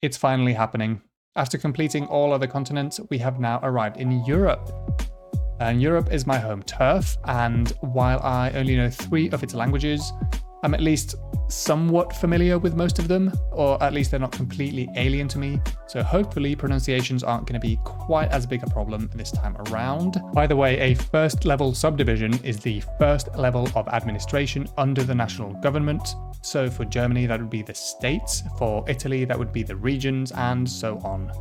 It's finally happening. After completing all other continents, we have now arrived in Europe. And Europe is my home turf, and while I only know 3 of its languages, I'm at least somewhat familiar with most of them, or at least they're not completely alien to me, so hopefully pronunciations aren't going to be quite as big a problem this time around. By the way, a first level subdivision is the first level of administration under the national government. So for Germany, that would be the states, for Italy, that would be the regions, and so on.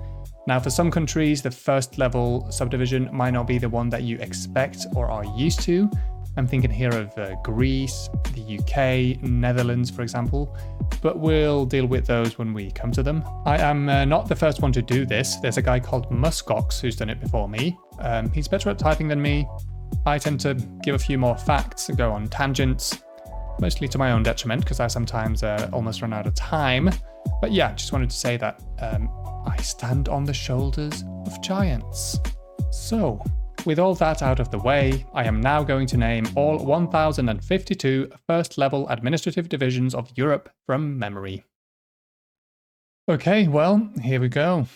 Now, for some countries, the first level subdivision might not be the one that you expect or are used to. I'm thinking here of Greece, the UK, Netherlands, for example, but we'll deal with those when we come to them. I am not the first one to do this. There's a guy called Muskox who's done it before me. He's better at typing than me. I tend to give a few more facts, go on tangents, mostly to my own detriment because I sometimes almost run out of time. But yeah, just wanted to say that I stand on the shoulders of giants. So, with all that out of the way, I am now going to name all 1052 first-level administrative divisions of Europe from memory. Okay, well, here we go.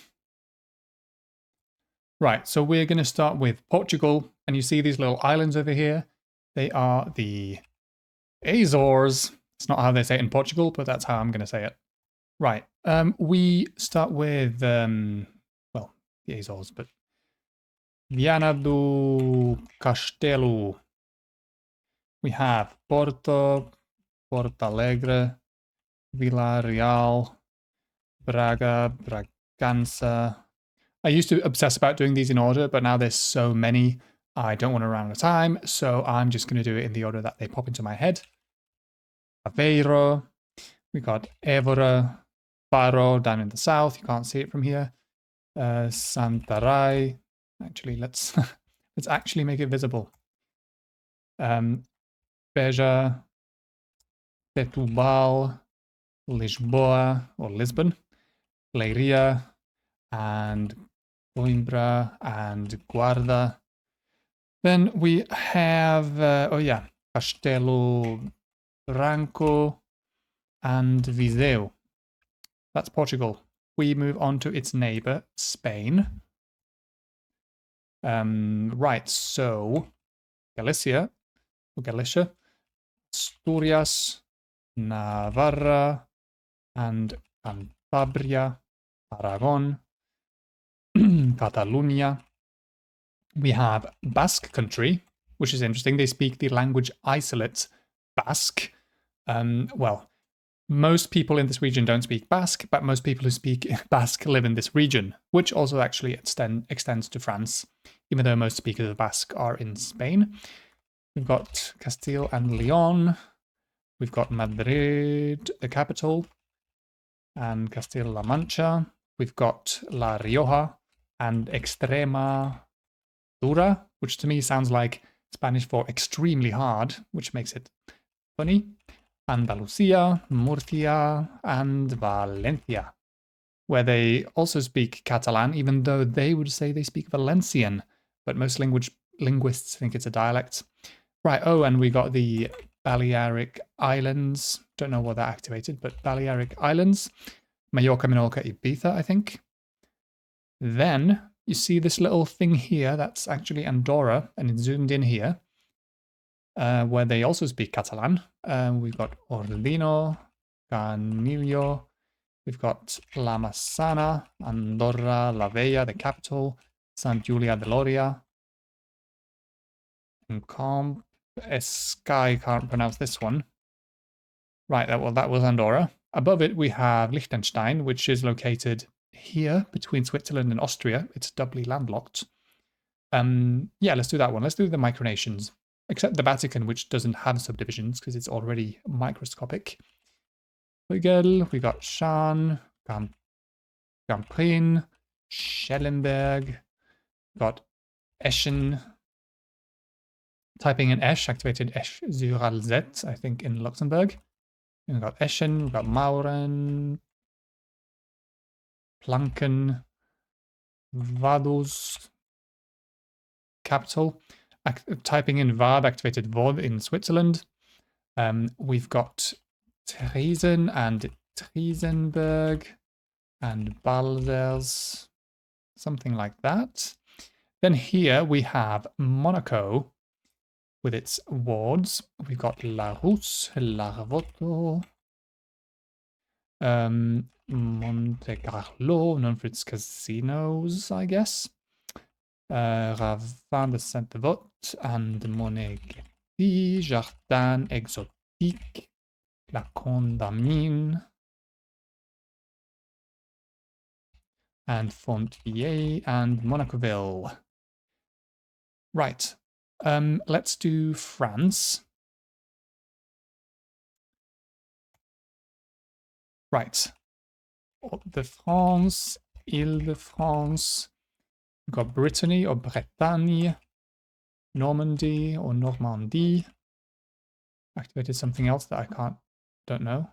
Right, so we're going to start with Portugal, and you see these little islands over here. They are the Azores. It's not how they say it in Portugal, but that's how I'm going to say it. Right, we start with, well, the Azores, but Viana do Castelo. We have Porto, Porto Alegre, Vila Real, Braga, Bragança. I used to obsess about doing these in order, but now there's so many, I don't want to run out of time, so I'm just going to do it in the order that they pop into my head. Aveiro, we got Évora, Faro down in the south, you can't see it from here. Santarém. Actually, let's actually make it visible. Beja, Setúbal, Lisboa or Lisbon, Leiria, and Coimbra and Guarda. Then we have Castelo Branco and Viseu. That's Portugal. We move on to its neighbor, Spain. Right, so Galicia, Asturias, Navarra, and Cantabria, Aragon, Catalonia. We have Basque country, which is interesting. They speak the language isolate Basque. Well, most people in this region don't speak Basque, but most people who speak Basque live in this region, which also actually extends to France, even though most speakers of Basque are in Spain. We've got Castile and Leon. We've got Madrid, the capital, and Castilla-La Mancha. We've got La Rioja and Extremadura, which to me sounds like Spanish for extremely hard, which makes it funny. Andalusia, Murcia, and Valencia, where they also speak Catalan, even though they would say they speak Valencian, but most linguists think it's a dialect. Right, oh, and we got the Balearic Islands. Don't know what that activated, but Balearic Islands. Mallorca, Menorca, Ibiza, I think. Then you see this little thing here, that's actually Andorra, and it's zoomed in here. Where they also speak Catalan. We've got Ordino, Canillo, we've got La Massana, Andorra, La Vella, the capital, Sant Julià de Lòria, and Comp, Escai, can't pronounce this one. Right, that was Andorra. Above it we have Liechtenstein, which is located here between Switzerland and Austria. It's doubly landlocked. Yeah, let's do that one. Let's do the micronations. Except the Vatican, which doesn't have subdivisions because it's already microscopic. We got Schaan, Gamprin, Schellenberg, got Eschen. Typing in Esch activated Esch sur Alzette, I think, in Luxembourg. And we've got Eschen, we've got Mauren, Planken, Vaduz, capital. Typing in Vab activated Vod in Switzerland. We've got Triesen and Triesenberg. and Balders, something like that. Then here we have Monaco with its wards. We've got La Rousse, La Voto, Monte Carlo, known for its casinos, I guess. Ravin de Sainte-Vote and Monégatie, Jardin Exotique, La Condamine, and Fontvieille and Monacoville. Right. Let's do France. Right. Hauts-de-France, Ile-de-France. We've got Brittany or Bretagne, Normandy or Normandie. Activated something else that I don't know.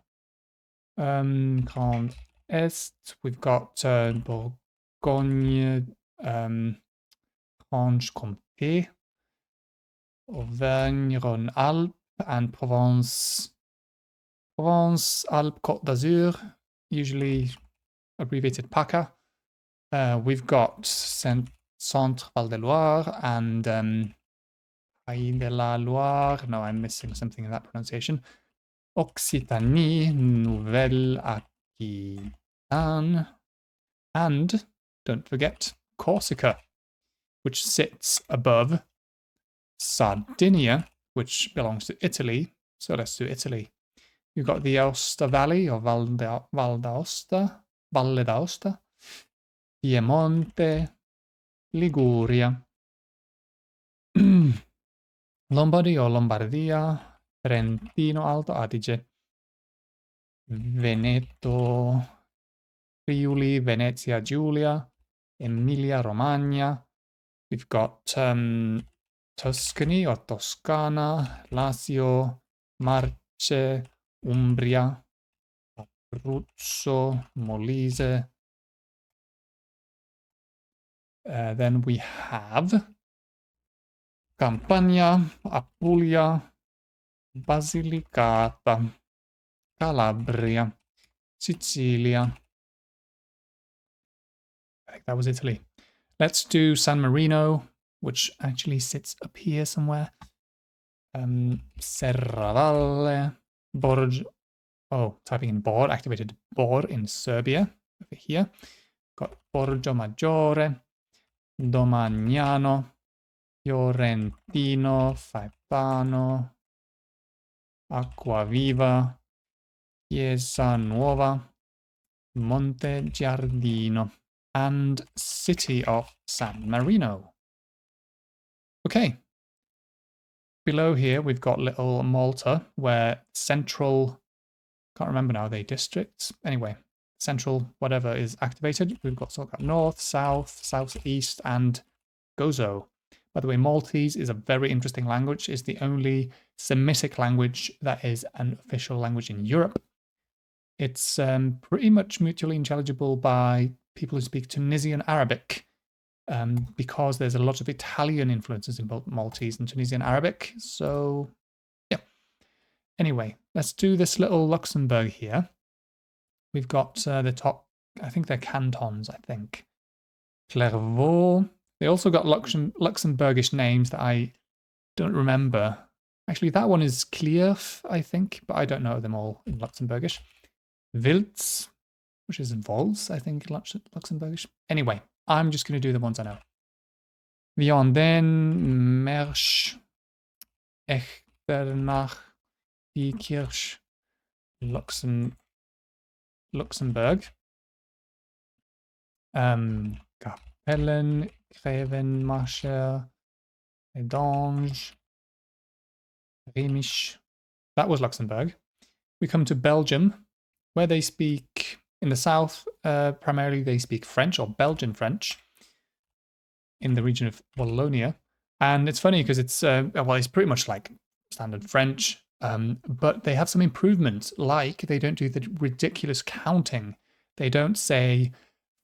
Grand Est. We've got Bourgogne, Franche-Comté, Auvergne, Rhône-Alpes, and Provence. Provence-Alpes-Côte d'Azur, usually abbreviated PACA. We've got Centre Val de Loire and Pays de la Loire. No, I'm missing something in that pronunciation. Occitanie, Nouvelle-Aquitaine, and don't forget Corsica, which sits above Sardinia, which belongs to Italy. So let's do Italy. You've got the Aosta Valley or Valle d'Aosta, Piemonte, Liguria, Lombardy or Lombardia, Trentino Alto Adige, Veneto, Friuli, Venezia Giulia, Emilia Romagna. We've got Tuscany or Toscana, Lazio, Marche, Umbria, Abruzzo, Molise. Then we have Campania, Apulia, Basilicata, Calabria, Sicilia. I think that was Italy. Let's do San Marino, which actually sits up here somewhere. Serravalle, typing in Bor, activated Bor in Serbia, over here. Got Borgo Maggiore, Domagnano, Fiorentino, Faipano, Acquaviva, Chiesa Nuova, Monte Giardino, and City of San Marino. Okay. Below here, we've got little Malta, where central, can't remember now, they districts. Anyway, central whatever is activated. We've got north, south, southeast, and Gozo. By the way, Maltese is a very interesting language. It's the only Semitic language that is an official language in Europe. It's pretty much mutually intelligible by people who speak Tunisian Arabic, because there's a lot of Italian influences in both Maltese and Tunisian Arabic. So, yeah. Anyway, let's do this little Luxembourg here. We've got the top, I think they're cantons, I think. Clairvaux. They also got Luxembourgish names that I don't remember. Actually, that one is Klierf, I think, but I don't know them all in Luxembourgish. Wiltz, which is Vols, I think, in Luxembourgish. Anyway, I'm just going to do the ones I know. Vianden, Mersch, Echternach, Diekirch, Luxembourg. Capellen, Grevenmacher, Edange, Remisch. That was Luxembourg. We come to Belgium, where they speak, in the south, primarily they speak French or Belgian French in the region of Wallonia. And it's funny because it's, well, it's pretty much like standard French, but they have some improvements, like they don't do the ridiculous counting. They don't say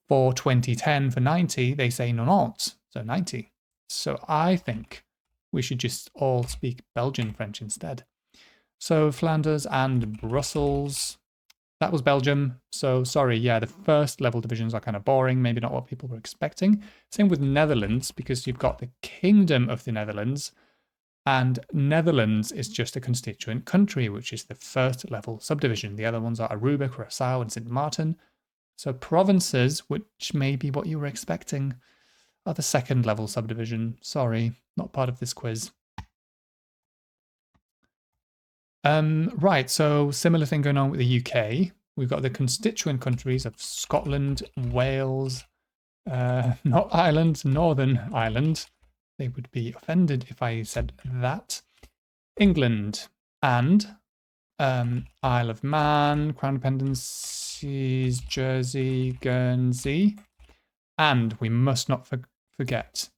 for 2010 for 90, they say 90, so 90. So I think we should just all speak Belgian French instead. So Flanders and Brussels, that was Belgium. So sorry, yeah, the first level divisions are kind of boring, maybe not what people were expecting. Same with Netherlands, because you've got the Kingdom of the Netherlands, and Netherlands is just a constituent country, which is the first level subdivision. The other ones are Aruba, Curacao, and Sint Maarten. So provinces, which may be what you were expecting, are the second level subdivision. Sorry, not part of this quiz. Right, so similar thing going on with the UK. We've got the constituent countries of Scotland, Wales, not Ireland, Northern Ireland. They would be offended if I said that. England and Isle of Man, Crown Dependencies, Jersey, Guernsey. And we must not forget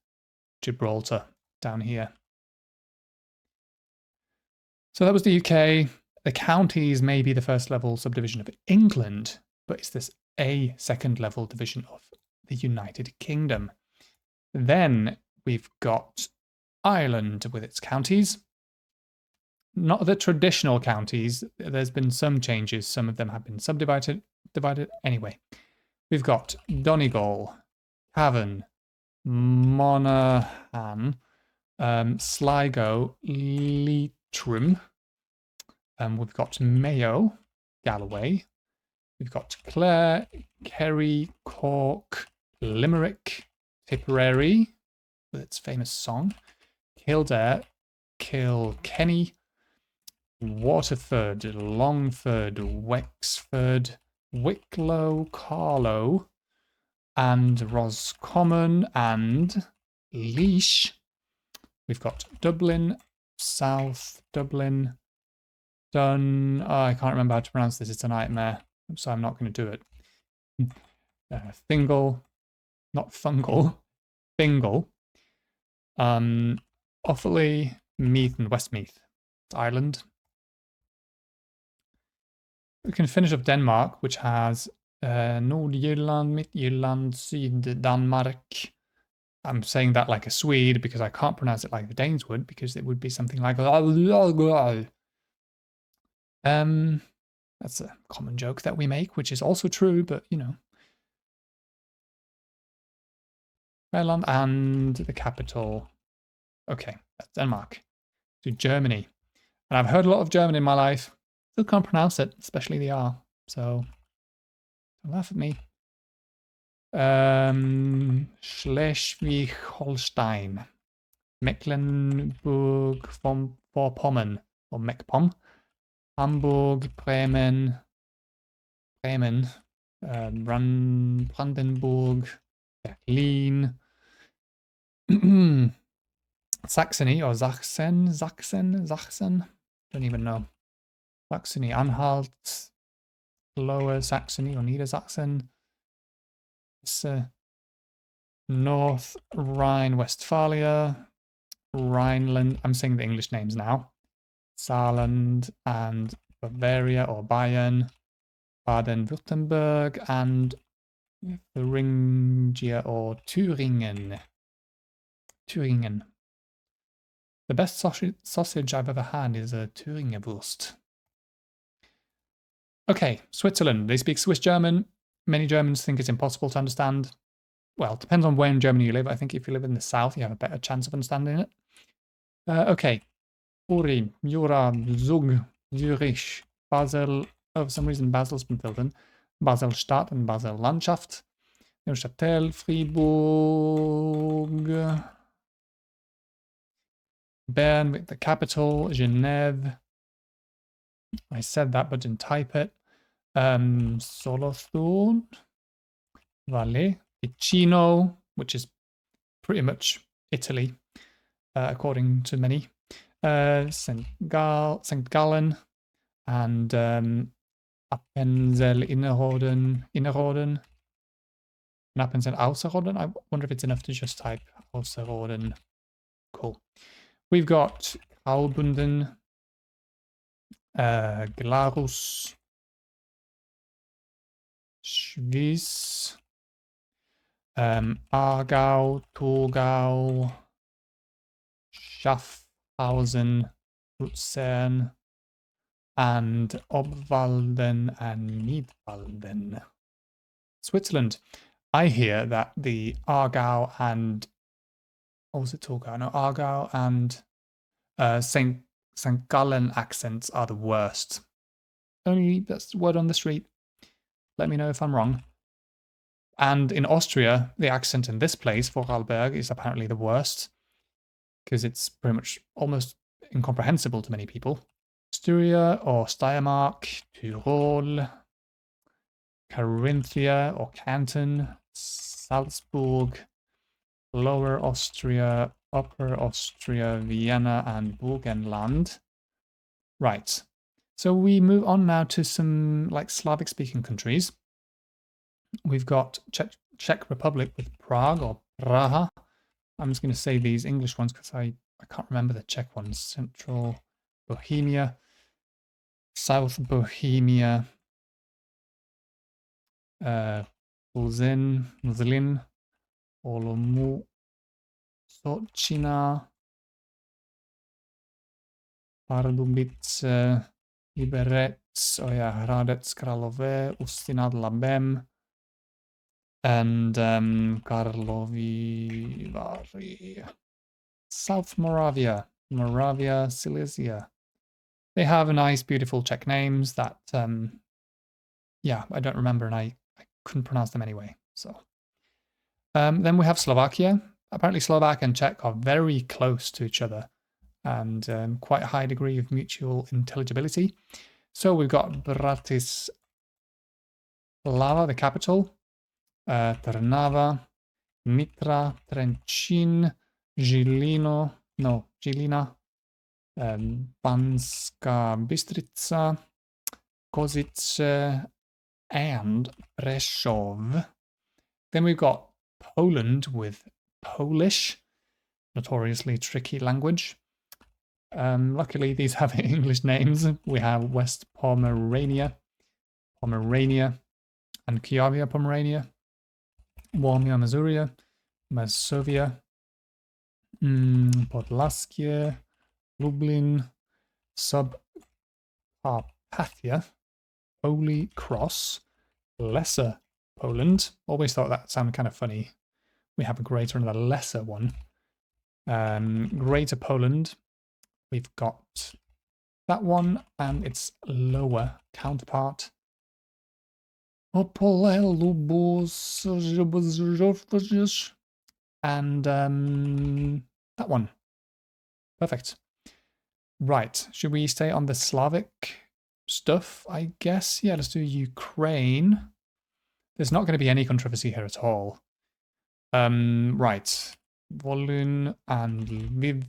Gibraltar down here. So that was the UK. The counties may be the first level subdivision of England, but it's this a second level division of the United Kingdom. Then we've got Ireland with its counties. Not the traditional counties. There's been some changes. Some of them have been subdivided. Anyway, we've got Donegal, Cavan, Monaghan, Sligo, Leitrim. We've got Mayo, Galloway. We've got Clare, Kerry, Cork, Limerick, Tipperary, with its famous song, Kildare, Kilkenny, Waterford, Longford, Wexford, Wicklow, Carlow, and Roscommon and Laois. We've got Dublin, South Dublin, Dun. Oh, I can't remember how to pronounce this. It's a nightmare, so I'm not going to do it. Fingal, not fungal, Fingal. Offaly, Meath, and Westmeath. It's Ireland. We can finish off Denmark, which has Nordjylland, Midtjylland, Syddanmark. I'm saying that like a Swede because I can't pronounce it like the Danes would, because it would be something like that's a common joke that we make, which is also true, but you know. Ireland and the capital. Okay, that's Denmark. To Germany. And I've heard a lot of German in my life. Still can't pronounce it, especially the R. So don't laugh at me. Schleswig-Holstein, Mecklenburg-Vorpommern, or MacPom, Hamburg, Bremen, Brandenburg, Berlin, Saxony or Sachsen, don't even know. Saxony, Anhalt, Lower Saxony or Niedersachsen. North Rhine-Westphalia, Rhineland. I'm saying the English names now. Saarland and Bavaria or Bayern, Baden-Württemberg and Thuringia or Thüringen. Thüringen. The best sausage I've ever had is a Thüringer Wurst. Okay, Switzerland. They speak Swiss German. Many Germans think it's impossible to understand. Well, it depends on where in Germany you live. I think if you live in the south, you have a better chance of understanding it. Okay. Uri, Jura, Zug, Zürich, Basel. Oh, for some reason, Basel's been filled in. Basel-Stadt and Basel-Landschaft. Neuchâtel, Fribourg. Bern with the capital, Genève. I said that but didn't type it. Solothurn, Valais, Ticino, which is pretty much Italy, according to many. St. Gallen and Appenzell Innerrhoden. And Appenzell Ausserrhoden. I wonder if it's enough to just type Ausserrhoden. Cool. We've got Graubünden, Glarus, Schwyz, Aargau, Thurgau, Schaffhausen, Luzern, and Obwalden and Nidwalden. Switzerland. I hear that the Aargau and what was it, Torgau? No, Aargau and St. Gallen accents are the worst. Only that's the word on the street. Let me know if I'm wrong. And in Austria, the accent in this place, Vorarlberg, is apparently the worst because it's pretty much almost incomprehensible to many people. Styria or Steiermark, Tyrol, Carinthia or Canton, Salzburg, Lower Austria, Upper Austria, Vienna, and Burgenland. Right. So we move on now to some like Slavic-speaking countries. We've got Czech Republic with Prague or Praha. I'm just going to say these English ones because I can't remember the Czech ones. Central Bohemia, South Bohemia, Zlin, Olomouc, Sočina, Pardubice, Liberec, Hradec Králové, Ústí nad Labem, and Karlovy Vary. South Moravia, Moravia, Silesia. They have nice, beautiful Czech names that, yeah, I don't remember and I couldn't pronounce them anyway. So then we have Slovakia. Apparently Slovak and Czech are very close to each other and quite a high degree of mutual intelligibility. So we've got Bratislava, the capital, Trnava, Nitra, Trenčín, Žilina, Banská Bystrica, Kozice, and Prešov. Then we've got Poland with Polish, notoriously tricky language. Luckily, these have English names. We have West Pomerania, and Kuyavia, Pomerania, Warmia, Masuria, Masovia, Podlaskie, Lublin, Subcarpathia, Holy Cross, Lesser Poland. Always thought that sounded kind of funny. We have a greater and a lesser one. Greater Poland. We've got that one and its lower counterpart. And that one. Perfect. Right. Should we stay on the Slavic stuff, I guess? Yeah, let's do Ukraine. There's not going to be any controversy here at all. Right. Volyn and Lviv.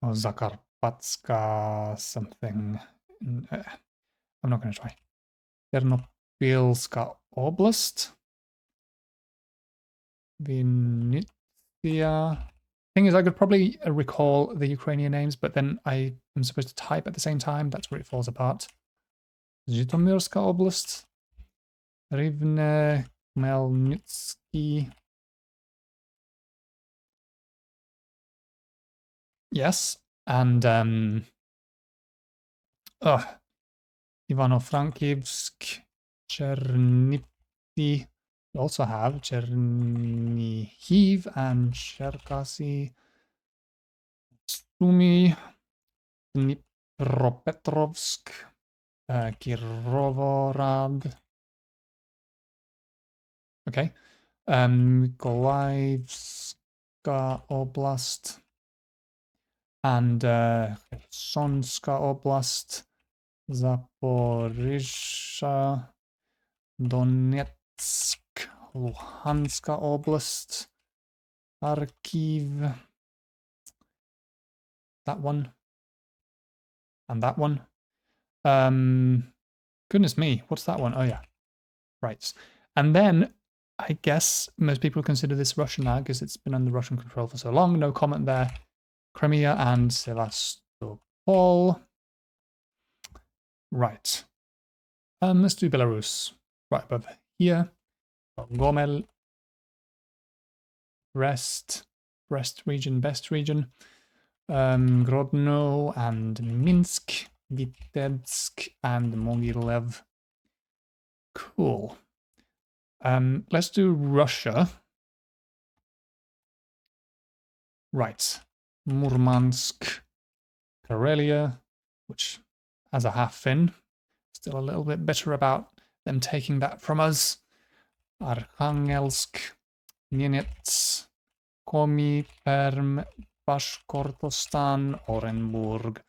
Or Zakarpatska something. I'm not going to try. Ternopilska Oblast. Vinnytsia. Thing is, I could probably recall the Ukrainian names, but then I am supposed to type at the same time. That's where it falls apart. Zhytomyrska Oblast. Rivne, Khmelnytsky. Yes, and Ivano-Frankivsk, Chernivtsi. We also have Chernihiv and Cherkasy, Sumy, Dnipropetrovsk, Kirovorad. Okay. Mykolaievska Oblast. And Khersonska Oblast, Zaporizhzhia, Donetsk, Luhanska Oblast, Kharkiv, that one, and that one. Goodness me, what's that one? Oh yeah, right. And then I guess most people consider this Russian now because it's been under Russian control for so long. No comment there. Crimea and Sevastopol. Right. Let's do Belarus. Right above here. Gomel. Brest. Brest region, best region. Grodno and Minsk, Vitebsk and Mogilev. Cool. Let's do Russia. Right. Murmansk, Karelia, which as a half Finn, still a little bit bitter about them taking that from us. Arkhangelsk, Nenets, Komi, Perm, Bashkortostan, Orenburg,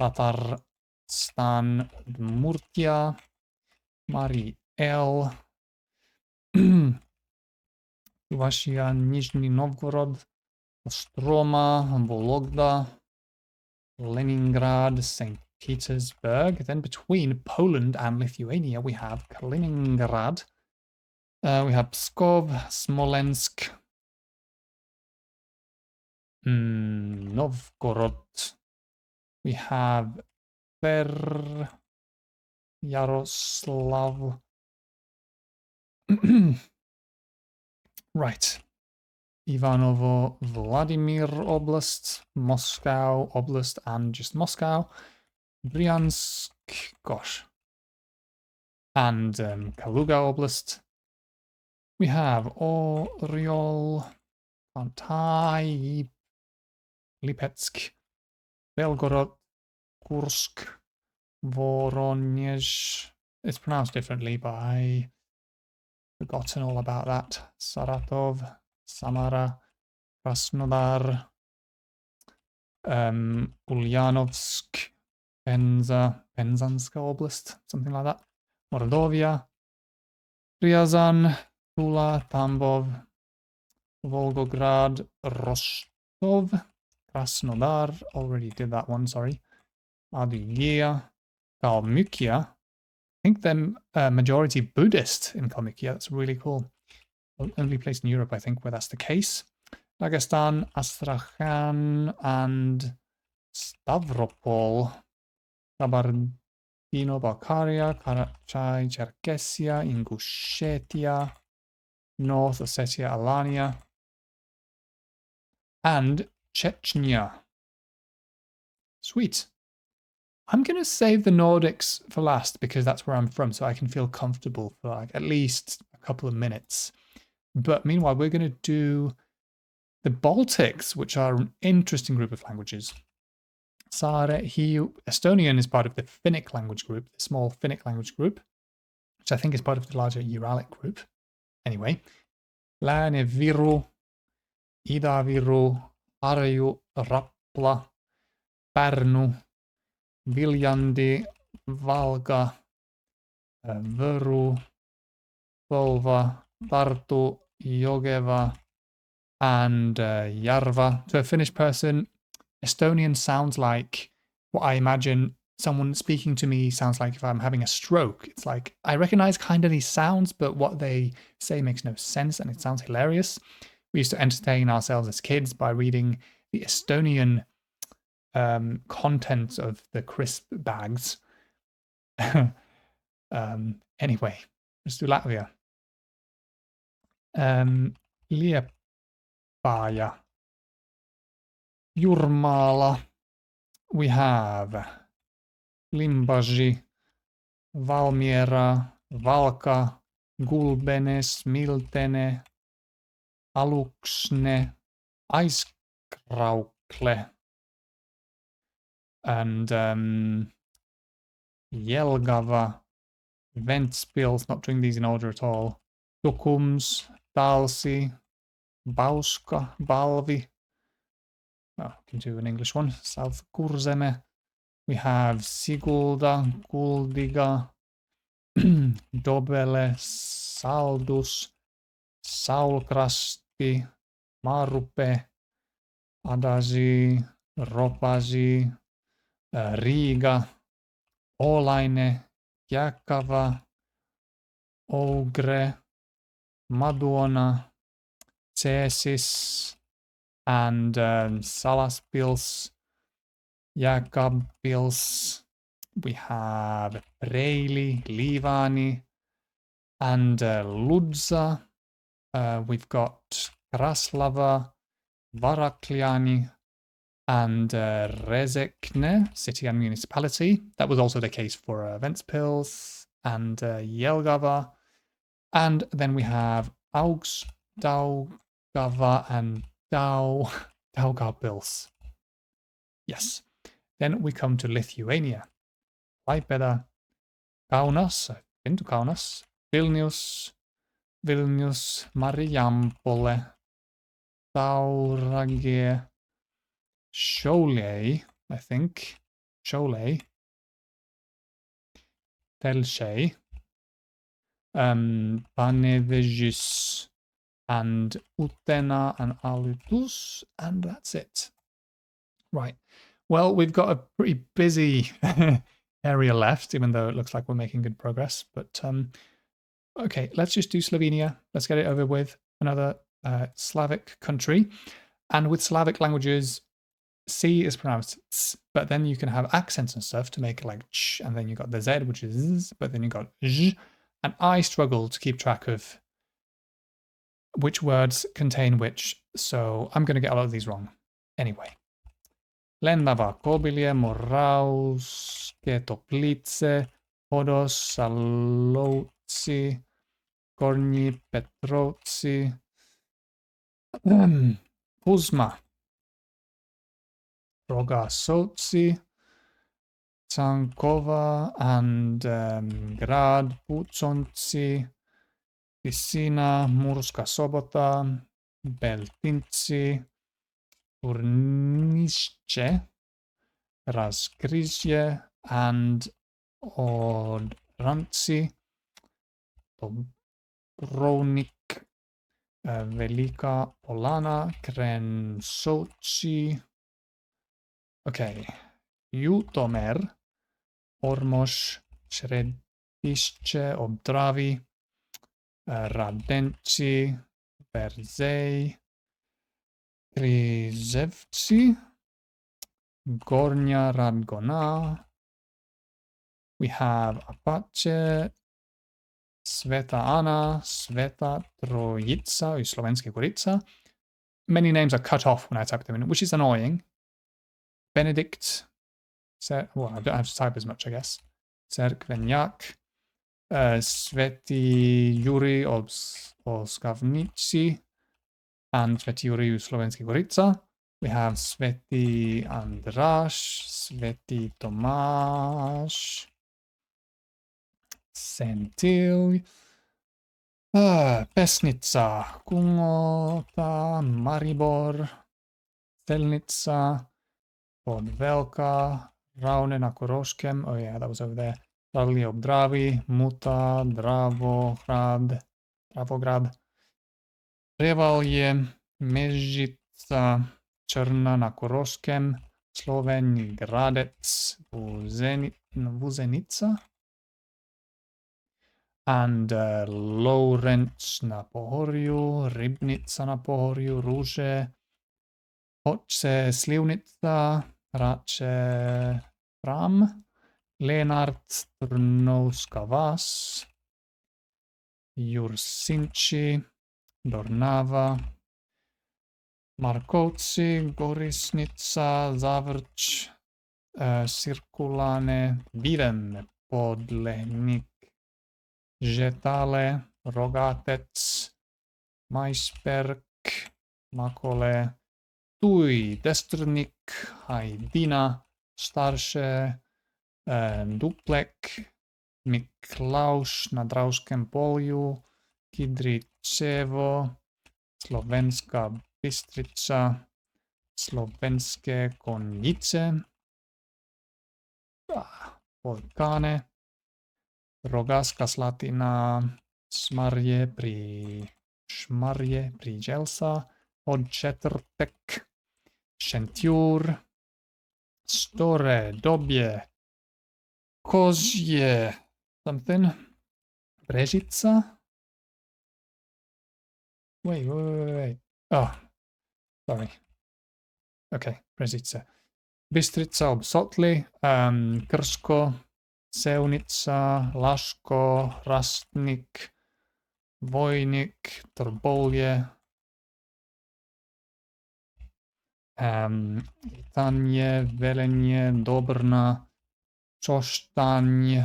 Tatarstan, Udmurtia, Mari El, Chuvashia, Nizhny Novgorod, Ostroma, Vologda, Leningrad, St. Petersburg. Then between Poland and Lithuania, we have Kaliningrad. We have Pskov, Smolensk, Novgorod. We have Yaroslav. Right. Ivanovo, Vladimir Oblast, Moscow Oblast, and just Moscow. Bryansk, gosh. And Kaluga Oblast. We have Oryol, Altai, Lipetsk, Belgorod, Kursk, Voronezh. It's pronounced differently, but I've forgotten all about that. Saratov, Samara, Krasnodar, Ulyanovsk, Penzanska Oblast, something like that. Mordovia, Ryazan, Tula, Tambov, Volgograd, Rostov, Krasnodar, already did that one, sorry. Adygia, Kalmykia. I think they're majority Buddhist in Kalmykia. That's really cool. Only place in Europe, I think, where that's the case. Dagestan, Astrakhan, and Stavropol. Kabardino-Balkaria, Karachay, Cherkessia, Ingushetia, North Ossetia, Alania, and Chechnya. Sweet. I'm going to save the Nordics for last because that's where I'm from, so I can feel comfortable for like at least a couple of minutes. But meanwhile, we're going to do the Baltics, which are an interesting group of languages. Estonian is part of the Finnic language group, the small Finnic language group, which I think is part of the larger Uralic group. Anyway, Lääne-Viru, Ida-Viru, Harju, Rapla, Pärnu, Viljandi, Valga, Võru, Volva, Tartu, Jõgeva, and Järva. To a Finnish person, Estonian sounds like what I imagine someone speaking to me sounds like if I'm having a stroke. It's like, I recognize kind of these sounds, but what they say makes no sense and it sounds hilarious. We used to entertain ourselves as kids by reading the Estonian contents of the crisp bags. Anyway, let's do Latvia. Liepāja, Jurmala. We have Limbaži, Valmiera, Valka, Gulbenes, Miltene, Aluksne, Aizkraukle, and Jelgava, Ventspils, not doing these in order at all, Tukums, Talsi, Bauska, Balvi. Oh, we can do an English one. South Kurzeme. We have Sigulda, Guldiga, Dobele, Saldus, Saulkrasti, Marupe, Adasi, Ropasi, Riga, Olaine, Jakava, Ogre, Maduona, Cesis, and Salaspils, Jakabpils. We have Preili, Livani, and Ludza. We've got Kraslava, Varakliani, and Rezekne, city and municipality. That was also the case for Ventspils and Jelgava. And then we have Augs, Daugava, and Daugavpils. Yes. Then we come to Lithuania. Klaipėda, Kaunas, I've been to Kaunas, Vilnius, Marijampolė, Tauragė, Šiauliai, I think, Šiauliai, Telšiai, Panevėžys, and Utena and Alytus, and that's it. Right. Well, we've got a pretty busy area left, even though it looks like we're making good progress. But okay, let's just do Slovenia. Let's get it over with. Another Slavic country. And with Slavic languages, C is pronounced ts, but then you can have accents and stuff to make it like ch, and then you got the Z, which is z, but then you got zh. And I struggle to keep track of which words contain which, so I'm going to get a lot of these wrong. Anyway. Lennava, Kobilie, Moravske, Toplice, Podos, Salouci, Gorni, Petrovci, Kuzma, Rogasoci, Cankova, and Grad, Puconci, Piscina, Murska Sobota, Beltinci, Turnišće, Razkrižje, and Odranci, Dobrovnik, Velika Polana, Krensouci. Okay, Jutomer, Ormož, Središće, Obdravi, Radenci, Verzej, Križevci, Gornja Radgona. We have Apache, Sveta Ana, Sveta Trojica, Slovenske Gorica. Many names are cut off when I type them in, which is annoying. Benedict, well, I don't have to type as much, I guess. Cerkvenjak, Sveti Juri Oskavnici, and Sveti Juri Slovenske Gorica. We have Sveti Andraš, Sveti Tomáš, Sentil, Pesnica, Kungota, Maribor, Stelnica, Podvelka, Raune na Koroškem. Oh yeah, that was over there. Radli Obdravi, Muta, Dravograd, Prevalje, Mežica, Črna na Koroškem, Slovenj Gradec, Vuzenica, and Lovrenc na Pohorju, Ribnica na Pohorju, Ruže, Hoče Slivnica, Rače Fram, Lenart, Trnovska Vas, Jursinči, Dornava, Markovci, Gorisnica, Zavrč, Cirkulane, Vivem, Podlehnik, Žetale, Rogatec, Majsperk, Makole, Tuj, Destrnik, Hajdina, Starše, Duplek, Miklauš na Dravskem polju, Kidričevo, Slovenska Bystrica, Slovenske Konjice, Volkane, Rogaska Slatina, Šmarje pri Želsa, Podčetrtek, Šentjur, Store Dobje, Kozje, something, Brežica. Wait. Oh, sorry. Okay, Brežice. Bystrica ob Sotli, Krško, Sevnica, Laško, Rastnik, Vojnik, Trbolje, Litanie, Velenie, Dobrna, Čoštaň,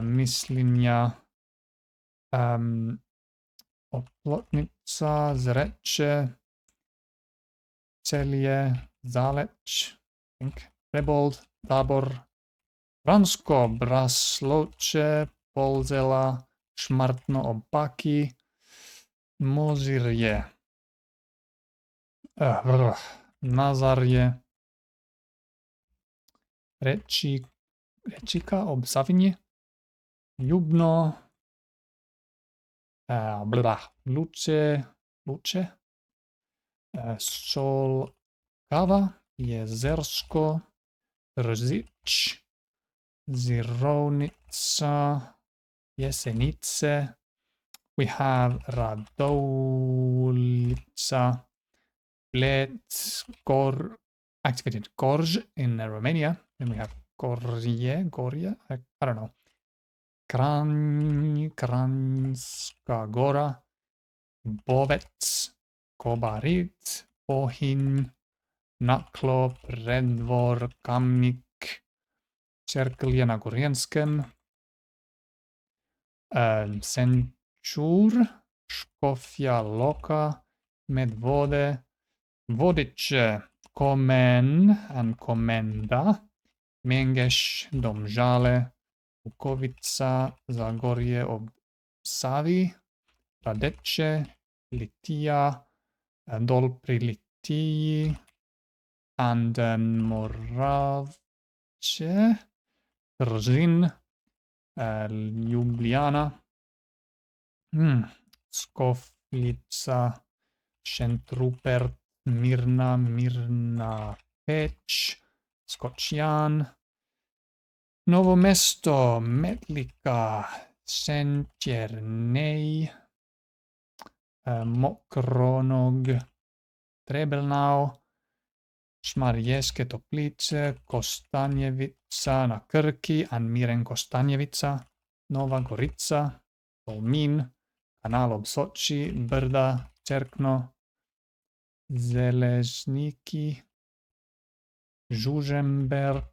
Myslinia, Oplotnica, Zreče, Celie, Zaleč, I think, Rebold, Tábor, Vransko, Braslovče, Polzela, Šmartno, Opaky, Mozirje, Nazarje, Rečika, Obsavině, Ljubno, Luče, Solkava, Jezersko, Trzič, Zirovnica, Jesenice. We have Radoulica, Bled, activated Gorj in Romania. Then we have Goria, I don't know. Kranjska Gora, Bovec, Kobarit, Bohin, Naklo, Predvor, Kamnik, Cerklje na Gorienskem, Senčur, Škofja Loka, Medvode, Vodiče, Komen and Komenda, Mengeš, Domžale, Bukovica, Zagorje ob Savi, Radeče, Litia, Dol pri Litiji, and Moravce, Trzin, Ljubljana, Skoflica, Šentrupert, Mirna Peč, Skocjan, Novo Mesto, Metlika, Šentjernej, Mokronog, Trebelnau, Šmarjeske Toplice, Kostanjevica na Krki, and Miren Kostanjevica, Nova Gorica, Tolmin, Kanal ob Soči, Brda, Cerkno, Zelezniki, Žužemberk,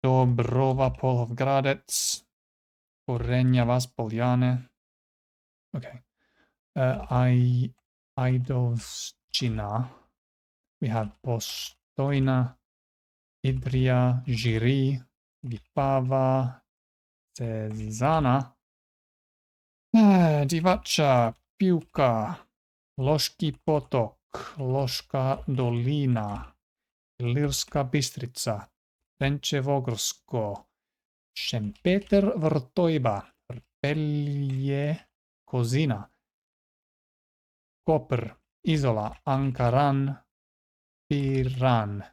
Dobrova Polovgradec, Korenja Vas Poljane. Okay. Ajdovščina. We have Postojna, Idria, Žiri, Vipava, Cezana, Divača, Pivka, Loški potok, Loška dolina, Ilirska Bistrica, Renčevogrsko, Šempeter Vrtojba, Pelje, Kozina, Koper, Izola, Ankaran, Piran.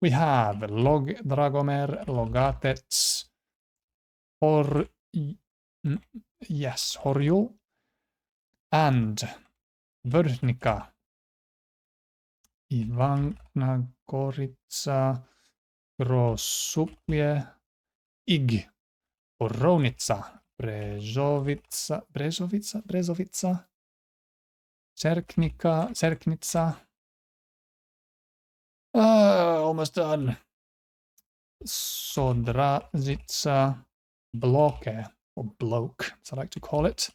We have Dragomer, Logatec, Horjul, and Vrhnika, Ivana Gorica, Grosuplje, Ig, Boronica, Brezovica, Cerknica, almost done. Sodrazica, Bloke, or Bloke, as I like to call it.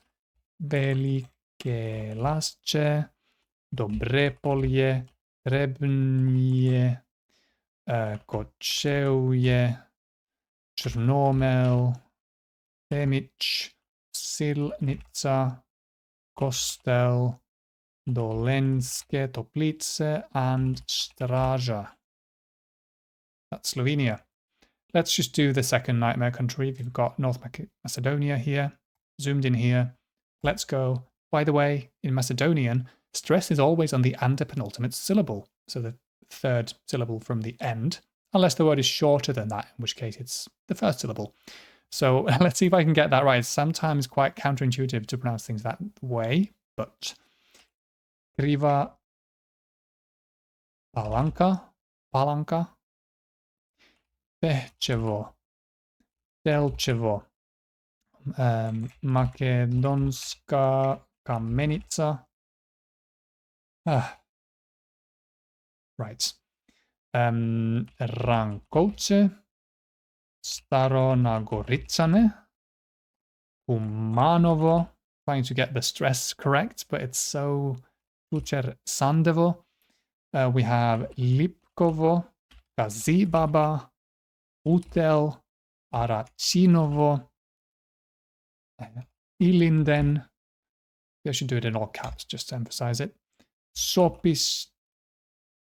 Velike Lasce, Dobrepolje, Trebnje, Kočevje, Črnomel, Temič, Silnica, Kostel, Dolenske Toplice, and Straža. That's Slovenia. Let's just do the second nightmare country. We've got North Macedonia here, zoomed in here. Let's go. By the way, in Macedonian, stress is always on the antepenultimate syllable, so the third syllable from the end, unless the word is shorter than that, in which case it's the first syllable. So let's see if I can get that right. It's sometimes quite counterintuitive to pronounce things that way, but Kriva Palanka, Pehčevo, Delčevo, Makedonska Kamenica, Right. Rankoce, Staronagoritsane, Kumanovo. Trying to get the stress correct, but it's so Kucher Sandevo. We have Lipkovo, Kazibaba, Utel, Arachinovo, Ilinden. I should do it in all caps just to emphasize it. Sopis,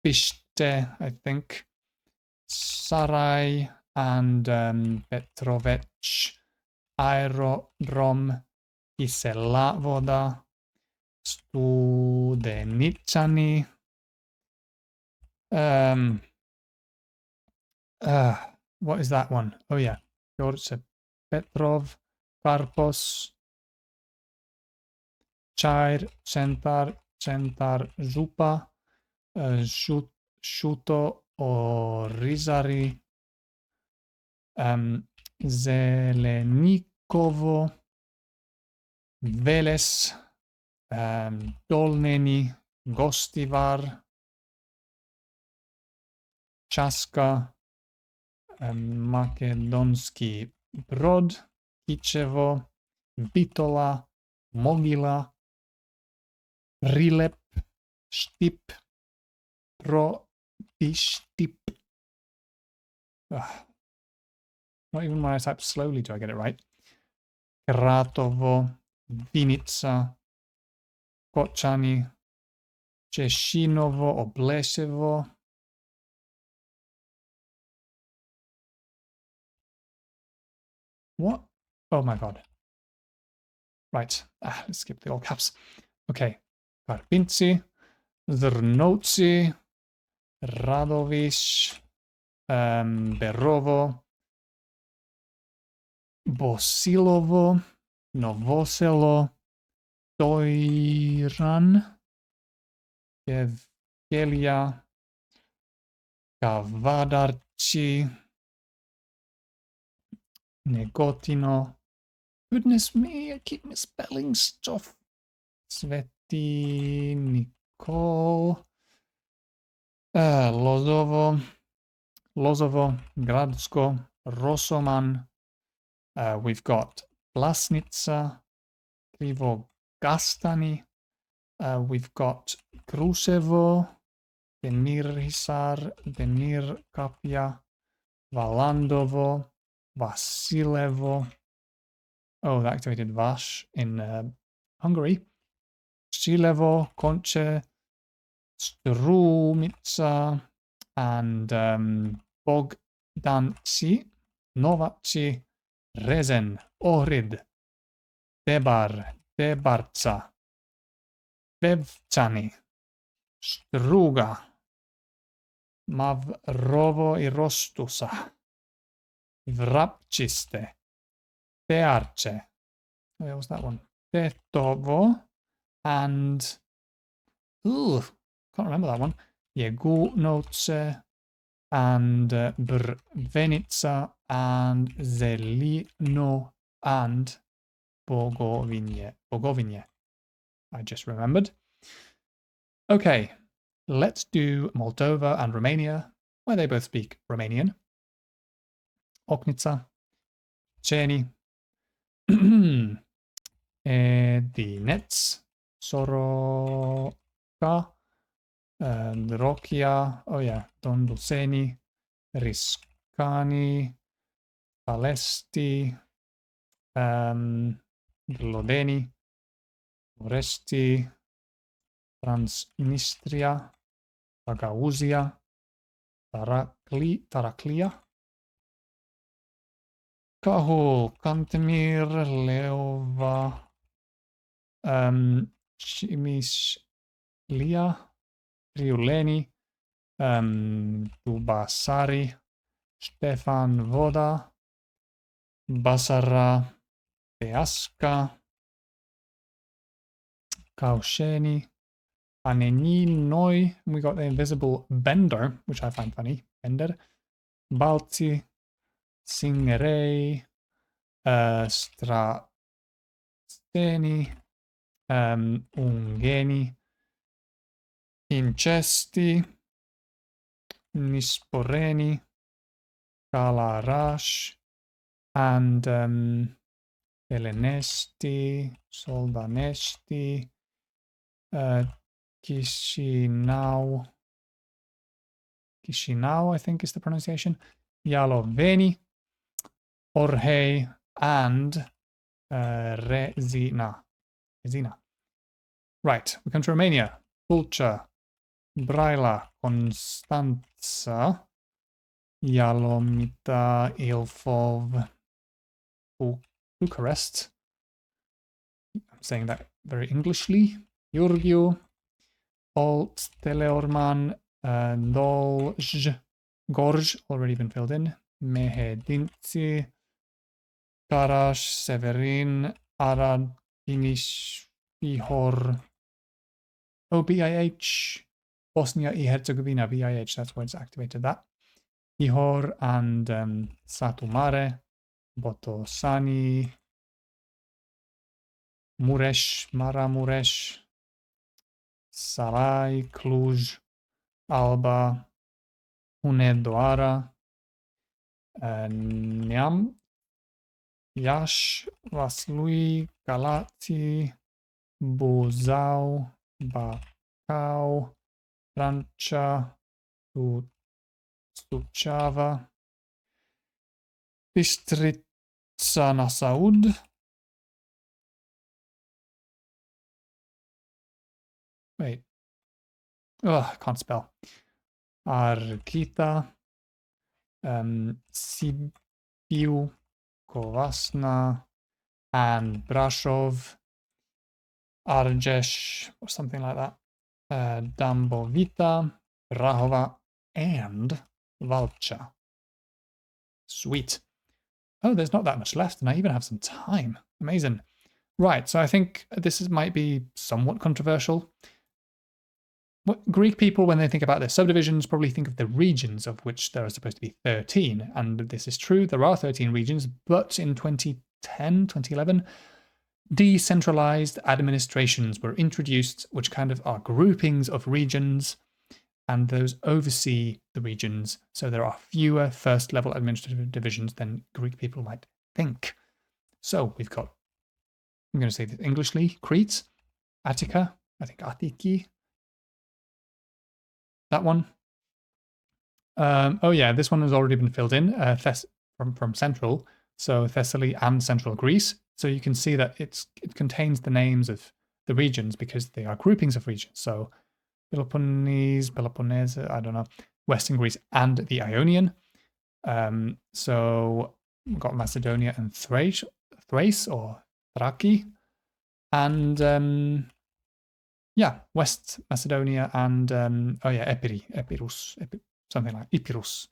Piste, I think. Sarai and Petrovec, Aerodrom, Kiselavoda, Studenicani. What is that one? Oh yeah, George Petrov, Karpos, Chair, Centar, Zupa, Shuto or Rizari, Zelenikovo, Veles, Dolneni, Gostivar, Chaska, Makedonski Brod, Kičevo, Bitola, Mogila, Rilep, Štip, Protištip. Not even when I type slowly do I get it right. Kratovo, Vinica, Kočani, Češinovo, Oblesevo. What? Oh my god. Right. Let's skip the all caps. Okay. Karpinci, Zrnovci, Radoviš, Berovo, Bosilovo, Novoselo, Toiran, Evgelia, Kavadarci, Negotino. Goodness me, I keep misspelling stuff. Sveti Nikol, Lozovo, Gradsko, Rosoman. We've got Blasnica, Krivogastani. We've got Krusevo, Denirhisar, Denirkapia, Valandovo, Vasilevo. Oh, that activated Vash in Hungary. Silevo, Conche, Strumica, and Bogdanci, Novaci, Rezen, Ohrid, Debar, Debarca, Vevcani, Struga, Mavrovo i Rostusa, Vrapciste, Tearce. Where was that one? Tetovo, and can't remember that one. Jegunoce and Brvenica and Zelino and Bogovinie. I just remembered. Okay, let's do Moldova and Romania, where they both speak Romanian. Oknica, Ceni, Edinets, Soroka, Rokia, oh yeah, Donduseni, Riscani, Palesti, Glodeni, Oresti, Transnistria, Gagauzia, Taraklia, Kahul, Kantemir, Leova, Chimislia, Triuleni, Dubasari, Stefan Voda, Basara, Peaska, Kausheni, Aneninoi. We got the invisible Bender, which I find funny. Bender, Balti, Singerei, Strasteni, Ungeni, Incesti, Nisporeni, Kalarash, and Elenesti, Soldanesti, Chisinau, I think is the pronunciation, Yaloveni, Orhei, and Rezina. Right, we come to Romania. Bulcha, Braila, Constanța, Ialomita, Ilfov, Bucharest. I'm saying that very Englishly. Iurgiu, Alt, Teleorman, Dolj, Gorj, already been filled in. Mehedinci, Karash, Severin, Arad, Inish, Ihor, BIH, Bosnia and Herzegovina, BIH, that's why it's activated that. Ihor and Satu Mare, Botosani, Mureș, Maramureș, Sarai, Cluj, Alba, Hunedoara, Neam, Iași, Vaslui, Galați, Buzău, Bacău, Francia, Suceava, Bistrița Năsăud, wait, I can't spell, Archita, Sibiu, Covasna, and Brasov, Argeș, or something like that, Dambovita, Rahova, and Valcha. Sweet. Oh, there's not that much left, and I even have some time. Amazing. Right, so I think this might be somewhat controversial. Greek people, when they think about their subdivisions, probably think of the regions, of which there are supposed to be 13. And this is true, there are 13 regions, but in 2010, 2011, decentralized administrations were introduced, which kind of are groupings of regions, and those oversee the regions. So there are fewer first-level administrative divisions than Greek people might think. So we've got, I'm going to say this Englishly, Crete, Attica, I think Attiki, that one. Oh yeah, this one has already been filled in from Central, so Thessaly and Central Greece. So you can see that it contains the names of the regions because they are groupings of regions. So Peloponnese, I don't know, Western Greece and the Ionian. So we've got Macedonia and Thrace or Thraki, and yeah, West Macedonia and Epirus, something like Epirus.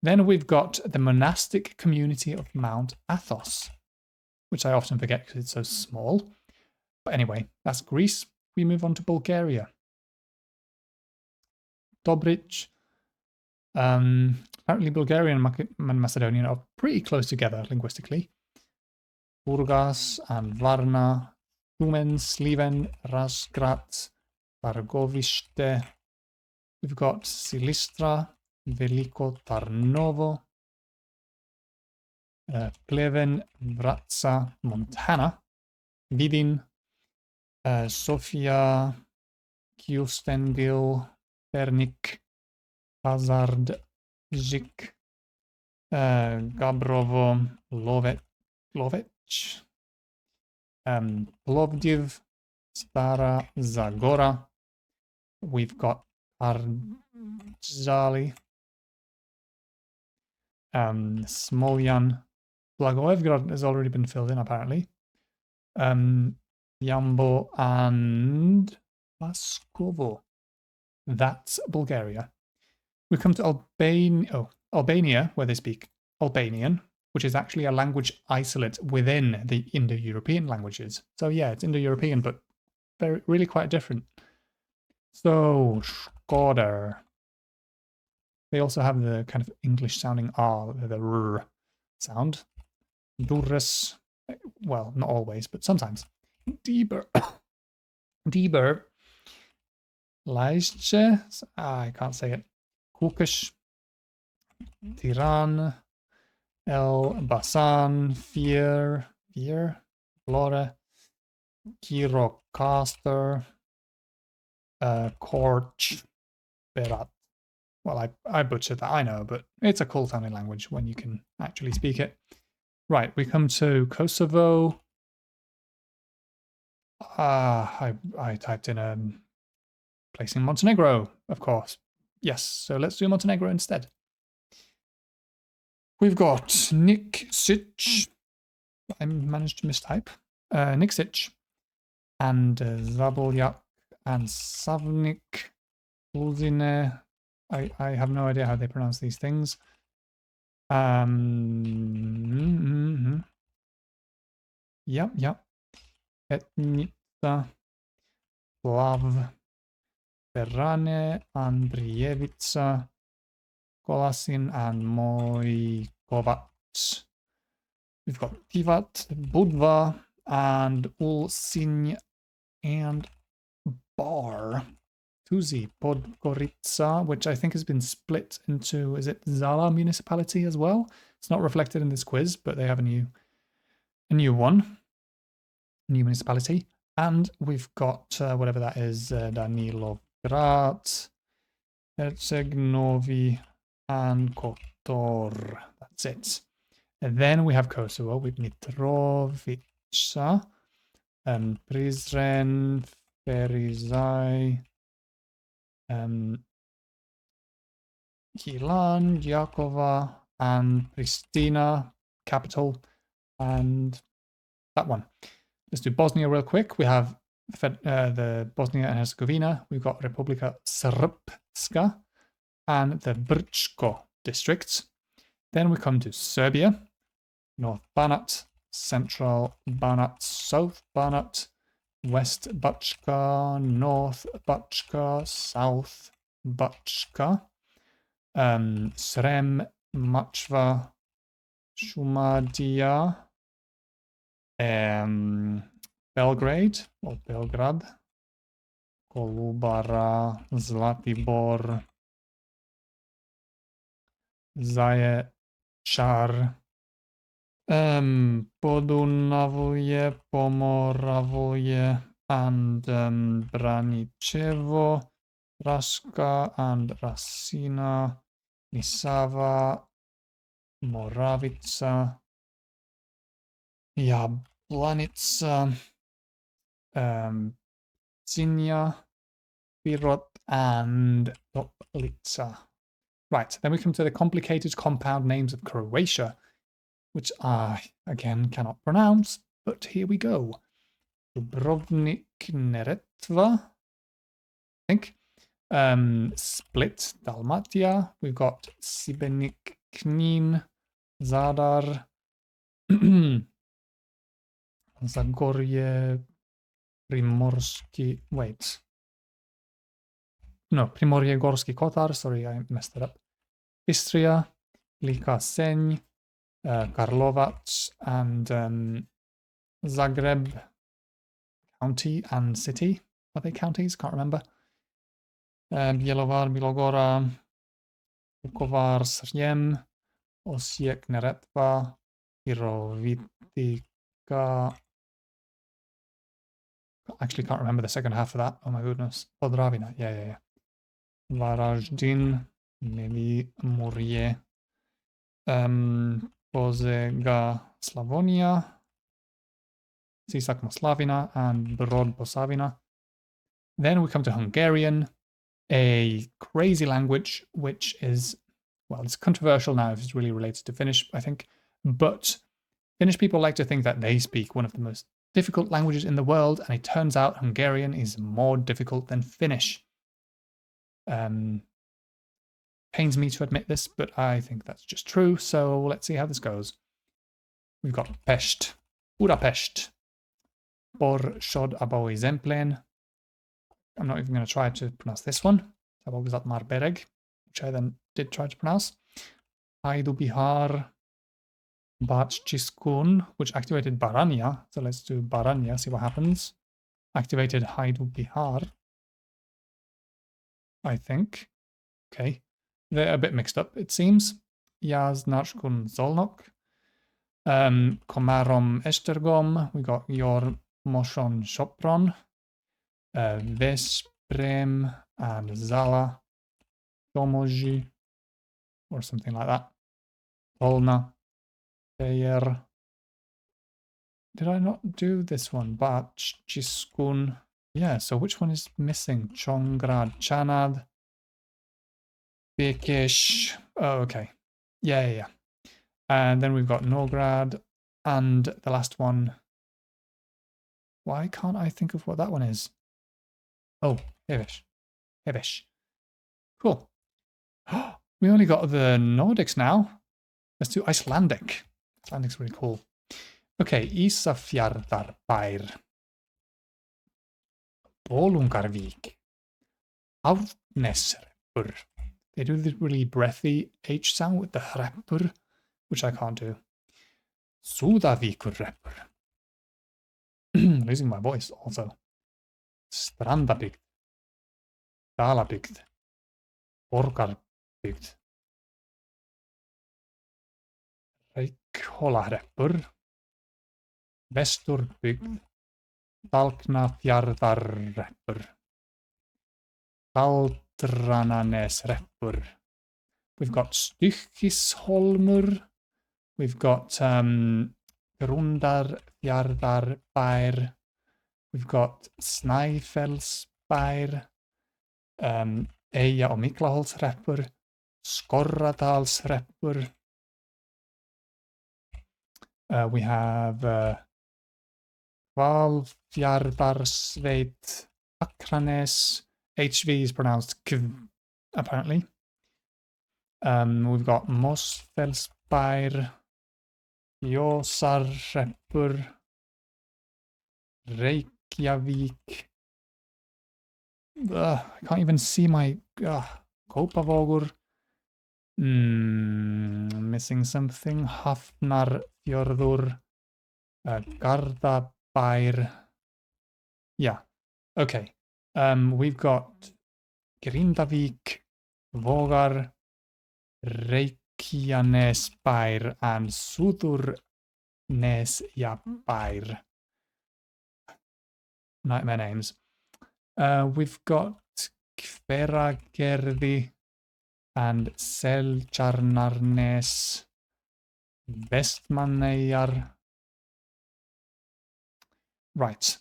Then we've got the monastic community of Mount Athos, which I often forget because it's so small. But anyway, that's Greece. We move on to Bulgaria. Dobrich. Apparently Bulgarian and Macedonian are pretty close together linguistically. Burgas and Varna, Tumen, Sliven, Razgrad, Vargovište. We've got Silistra, Veliko Tarnovo, Pleven, Vratsa, Montana, Vidin, Sofia, Kustendil, Pernik, Hazard, Zik, Gabrovo, Lovech, Plovdiv, Stara Zagora. We've got Ardzali, Smolyan, Blagoevgrad has already been filled in apparently. Yambo and Baskovo. That's Bulgaria. We come to Albania, where they speak Albanian, which is actually a language isolate within the Indo-European languages. So yeah, it's Indo-European, but really quite different. So Skoder. They also have the kind of English-sounding R, the R sound. Durres, well, not always, but sometimes. Dieber. Leisce, I can't say it. Kukish, Tiran, El Basan, Fear, Flore, Kirocaster, Korch, Berat. Well, I butchered that, I know, but it's a cool sounding language when you can actually speak it. Right, we come to Kosovo. I typed in place in Montenegro, of course. Yes, so let's do Montenegro instead. We've got Niksic. I managed to mistype. Niksic and Zaboljak and Savnik, Ulzine. I have no idea how they pronounce these things. Yep. Etnica, Plav, Perane, Andrijevica, Kolasin, and Mojkovac. We've got Tivat, Budva, and Ulsin, and Bar. Tuzi, Podgorica, which I think has been split into, is it Zala municipality as well? It's not reflected in this quiz, but they have a new one, a new municipality. And we've got whatever that is, Danilograd, Herceg-Novi, and Kotor. That's it. And then we have Kosovo with Mitrovica, Prizren, Ferizaj, Kilan, Jakova, and Pristina, capital, and that one. Let's do Bosnia real quick. We have the Bosnia and Herzegovina. We've got Republika Srpska and the Brčko districts. Then we come to Serbia, North Banat, Central Banat, South Banat, West Bačka, North Bačka, South Bačka, Srem, Machva, Šumadija, Belgrade, or Belgrad, Kolubara, Zlatibor, Zaječar, Podunavlje, Pomoravlje, and Braničevo, Raška and Rasina, Nisava, Moravica, Jablanica, Zinia, Pirot, and Toplica. Right, then we come to the complicated compound names of Croatia, which I, again, cannot pronounce, but here we go. Dubrovnik, Neretva, I think. Split, Dalmatia. We've got Sibenik, Knin, Zadar, Zagorje, Primorski, wait. No, Primorje Gorski Kotar, sorry, I messed it up. Istria, Lika Senj, Karlovac, and Zagreb County and City. Are they counties? Can't remember. Bjelovar, Bilogora, Vukovar, Srem, Osijek, Neretva, Virovitica. Actually, can't remember the second half of that. Oh my goodness. Podravina. Yeah. Varaždin, maybe Murje, Pozega, Slavonia, Sisak Moslavina, and Brod Posavina. Then we come to Hungarian, a crazy language, which is, well, it's controversial now if it's really related to Finnish, I think. But Finnish people like to think that they speak one of the most difficult languages in the world, and it turns out Hungarian is more difficult than Finnish. Pains me to admit this, but I think that's just true, so let's see how this goes. We've got Pest, Budapest, Borsod Aboi Zemplen. I'm not even going to try to pronounce this one. Tabogzat Marbereg, which I then did try to pronounce. Haidu Bihar, Bachchiskun, which activated Baranya. So let's do Baranya, see what happens. Activated Haidu Bihar. I think. Okay. They're a bit mixed up, it seems. Jasnarskun Zolnok. Komarom Estergom. We got Your Moshon Shopron. Vesprem and Zala. Domoji. Or something like that. Polna. Bayer. Did I not do this one? Bach, Chiskun. Yeah, so which one is missing? Chongrad, Chanad. Bekish. Oh, okay. Yeah. And then we've got Nograd. And the last one. Why can't I think of what that one is? Oh, Hevesh. Cool. We only got the Nordics now. Let's do Icelandic. Icelandic's really cool. Okay, Ísafjarðarbær. Bolungarvík. Árneshrepur. They do this really breathy H sound with the hrepur, which I can't do. Súðavíkurhrepur. Losing my voice also. Strandabygd. Dalabygd. Borgarbygd. Reykhólahreppur. Vesturbygd. Dalknafjarðarhreppur. Galdrananeshrepur. We've got Stykkisholmur. We've got Grundarfjarðarbær. We've got Snæfellsbær. Eyja og Miklaholtshreppur. Skorradalshreppur. We have Hvalfjarðarsveit. Akranes. HV is pronounced kv, apparently. We've got Mosfellsbær. Jósarhreppur. Reykjavík. I can't even see my Kópavogur. Missing something. Hafnarfjörður. Garðabær. Yeah. Okay. We've got Grindavík, Vogar, Reykjanesbær, and Suðurnesjabær. Nightmare names. We've got Hveragerði and Seltjarnarnes, Vestmannaeyjar. Right.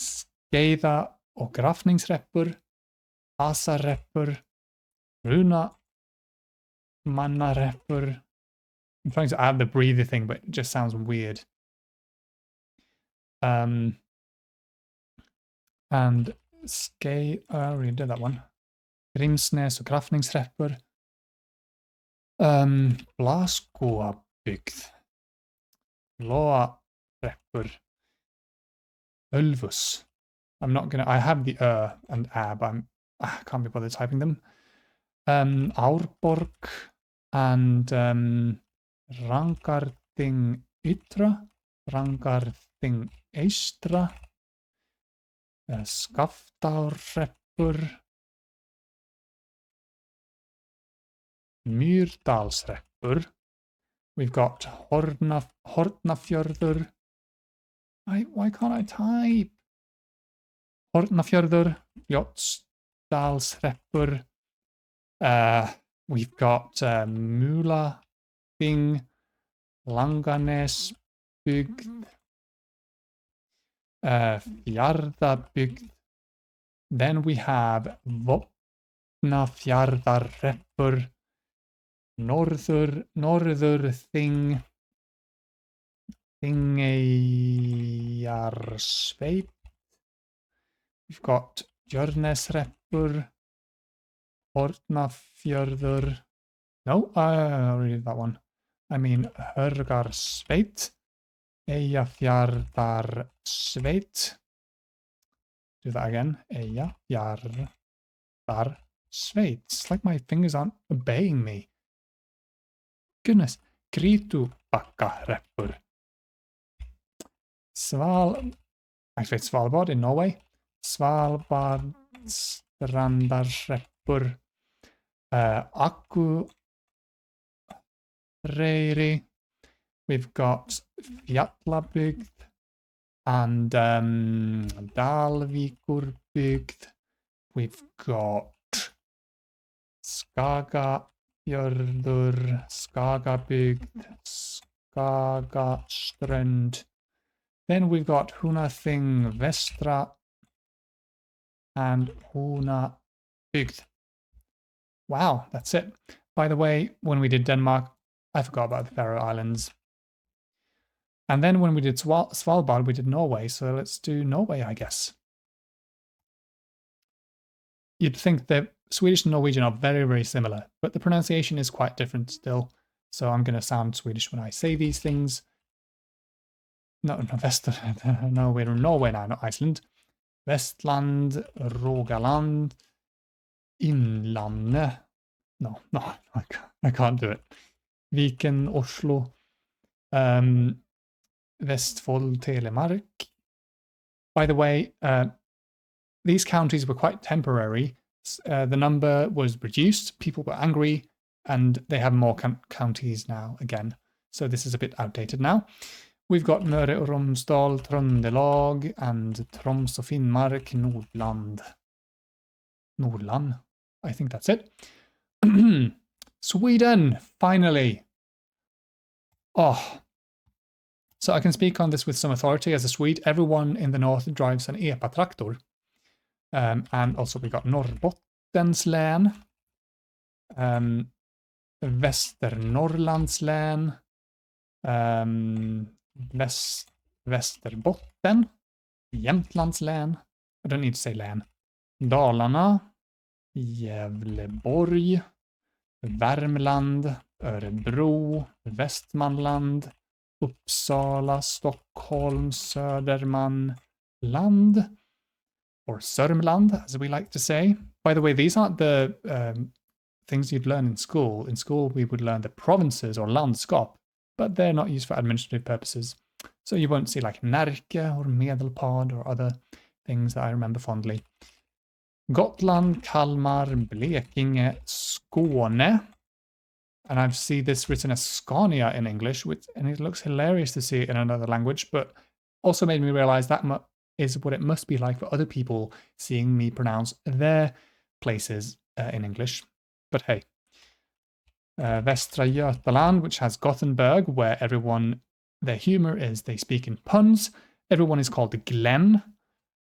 Skeiða og Grafningshreppur, Asarhreppur, Runamannahreppur. I'm trying to add the breather thing, but it just sounds weird. And I already did that one. Grímsnes og Grafningshreppur. Blaskuabygd. Loahreppur. Ölfus. I'm not gonna. I have the and but I can't be bothered typing them. Árborg and Rangárþing Ytra, Rangárþing Eystra, Skaftárhreppur, Mýrdalshreppur. We've got Hornafjörður. Why can't I type? Hornafjörður, Fljótsdalshreppur. We've got Múlaþing, Langanesbygd, Fjarðabygd. Then we have Vopnafjarðarhreppur, Norðurþing, Þingeyjarsveit. We've got Jörneshrepur, Hornafjörður. No, I already did that one. I mean Hörgarsveit, Eyjafjarðarsveit. Do that again. Eyjafjarðarsveit. It's like my fingers aren't obeying me. Goodness. Grýtubakkahrepur. Actually, it's Svalbard in Norway. Svalbardsdalur. strandarskeppur, Akureyri. We've got Fjallabygd and Dalvíkurbygd. We've got Skagafjörður, Skagabygd, Skagaströnd. Then we've got Hunaþing Vestra and Hunabygd. Wow, that's it. By the way, when we did Denmark, I forgot about the Faroe Islands. And then when we did Svalbard, we did Norway. So let's do Norway, I guess. You'd think that Swedish and Norwegian are very, very similar, but the pronunciation is quite different still. So I'm going to sound Swedish when I say these things. No, we're in Norway now, not Iceland. Vestland, Rogaland, Inlandet. No, I can't do it. Viken, Oslo, Vestfold, Telemark. By the way, these counties were quite temporary. The number was reduced, people were angry, and they have more counties now again. So this is a bit outdated now. We've got Møre og Romsdal, Trøndelag, and Troms og Finnmark, Nordland. Nordland, I think that's it. Sweden, finally. Oh, so I can speak on this with some authority as a Swede. Everyone in the north drives an epa-traktor. And also we got Norrbottens län, Västernorrlands län, Västerbotten, Jämtlands län. I don't need to say län. Dalarna, Gävleborg, Värmland, Örebro, Västmanland, Uppsala, Stockholm, Södermanland, or Sörmland, as we like to say. By the way, these aren't the things you'd learn in school. In school, we would learn the provinces or landskap, but they're not used for administrative purposes. So you won't see like Närke or Medelpad or other things that I remember fondly. Gotland, Kalmar, Blekinge, Skåne. And I see this written as Scania in English, and it looks hilarious to see it in another language, but also made me realize that is what it must be like for other people seeing me pronounce their places in English. But hey. Västra Götaland, which has Gothenburg, where everyone, their humor is they speak in puns. Everyone is called Glenn,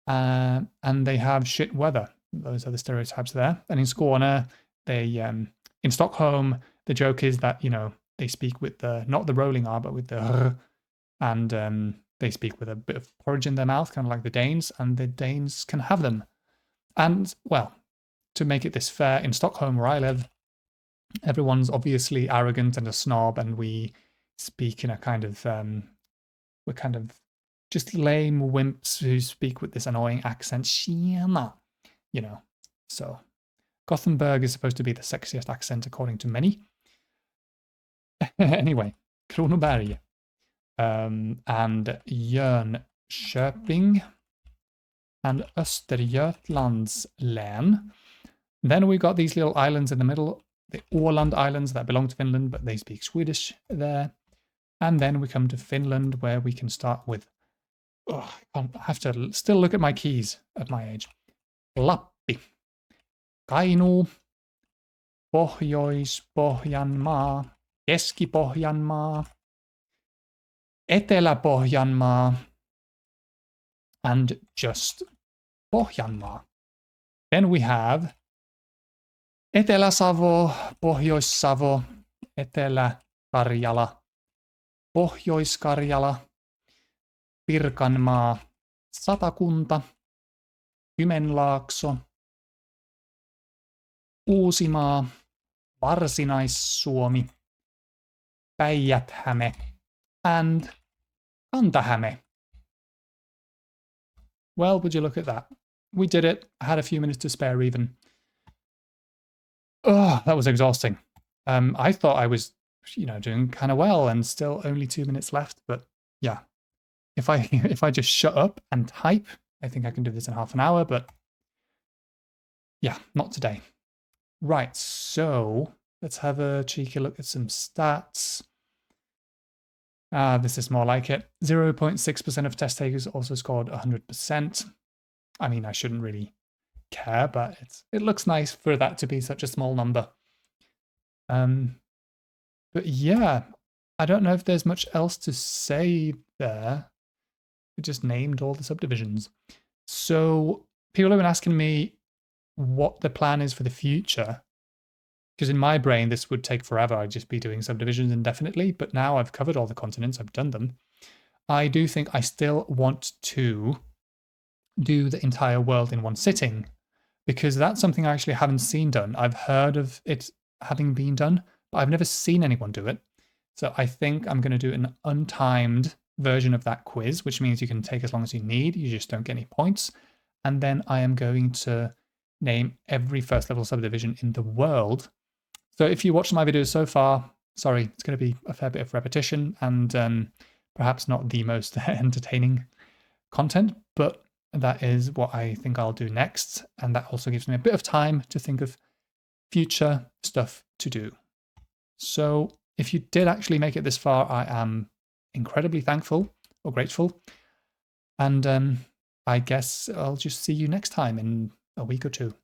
and they have shit weather. Those are the stereotypes there. And in Skåne, in Stockholm, the joke is that, they speak with not the rolling R, but with the R, and they speak with a bit of porridge in their mouth, kind of like the Danes, and the Danes can have them. And, well, to make it this fair, in Stockholm, where I live, everyone's obviously arrogant and a snob, and we speak in a kind of, we're kind of just lame wimps who speak with this annoying accent. Tjena, So, Gothenburg is supposed to be the sexiest accent according to many. Anyway, Kronoberg. And Jönköping and Östergötlands län. Then we got these little islands in the middle, the Åland Islands that belong to Finland, but they speak Swedish there. And then we come to Finland, where we can start with, I have to still look at my keys at my age. Lappi, Kainuu, Pohjois-Pohjanmaa, Keski-Pohjanmaa, Etelä-Pohjanmaa, and just Pohjanmaa. Then we have Etelä-Savo, Pohjois-Savo, Etelä-Karjala, Pohjois-Karjala, Pirkanmaa, Satakunta, Kymenlaakso, Uusimaa, Varsinais-Suomi, Päijät-Häme, and Kanta-Häme. Well, would you look at that? We did it. I had a few minutes to spare even. Oh, that was exhausting. I thought I was, doing kind of well, and still only 2 minutes left. But yeah, if I just shut up and type, I think I can do this in half an hour. But yeah, not today. Right, so let's have a cheeky look at some stats. This is more like it. 0.6% of test takers also scored 100%. I mean, I shouldn't really care, but it looks nice for that to be such a small number. But yeah, I don't know if there's much else to say there. We just named all the subdivisions. So people have been asking me what the plan is for the future. Because in my brain, this would take forever. I'd just be doing subdivisions indefinitely. But now I've covered all the continents, I've done them. I do think I still want to do the entire world in one sitting, because that's something I actually haven't seen done. I've heard of it having been done, but I've never seen anyone do it. So I think I'm going to do an untimed version of that quiz, which means you can take as long as you need. You just don't get any points. And then I am going to name every first level subdivision in the world. So if you watched my videos so far, sorry, it's going to be a fair bit of repetition and perhaps not the most entertaining content, but that is what I think I'll do next. And that also gives me a bit of time to think of future stuff to do. So if you did actually make it this far, I am incredibly thankful or grateful. And I guess I'll just see you next time in a week or two.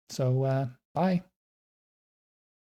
So bye.